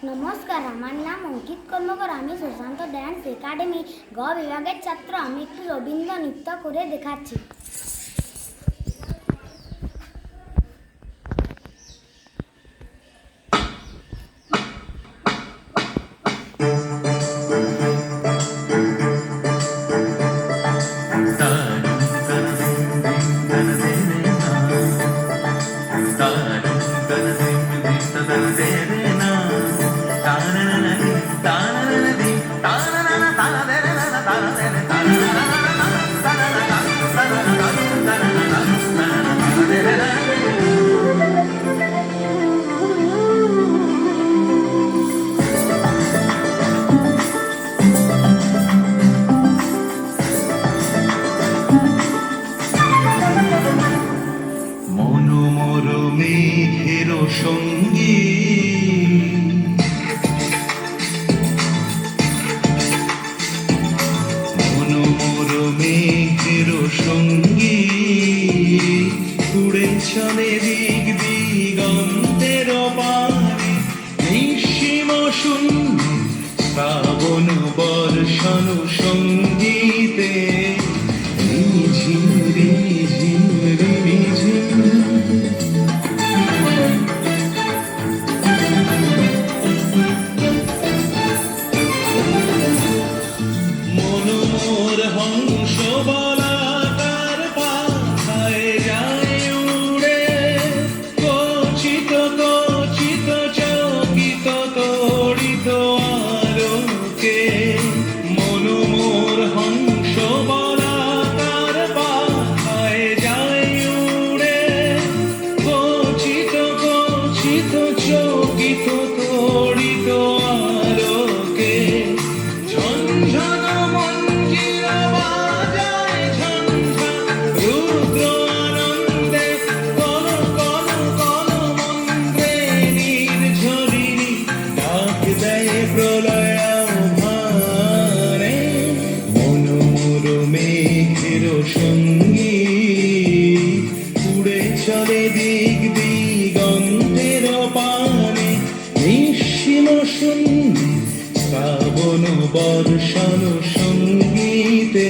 নমস্কার, আমার নাম অঙ্কিত কর্মকার। আমি সুশান্ত ড্যান্স একাডেমি গ বিভাগের ছাত্র। আমি একটি রবীন্দ্র নৃত্য করে দেখাচ্ছি। মনোমর মেঘের সঙ্গী মনোমর মেঘের সঙ্গী উড়ে চলে দিক দিগন্তের পানে নিঃসীম শূন্য শ্রাবণ বর্ষণ সঙ্গীতে ঝিম ঝিম ঝিম। মনোমর হংস বলাকার পাখায় যায় উড়ে কচিত কচিত চকিত তড়িত আলোকে। মনোমর হংস বলাকার পাখায় যায় উড়ে কচিত কচিত চকিত তড়িত আলোকে। ঝনঝন মঞ্জির বাজায় ঝনঝন রুদ্র আনন্দে কল কল কল মন্ত্রে নির্ঝরিণী ডাক দেয় প্রলয় আহ্বানে। মনোমর মেঘের সঙ্গী উড়ে চলে দিক দিগন্তের পানে নিঃসীম শূন্য শ্রাবণ বর্ষণ সঙ্গীতে।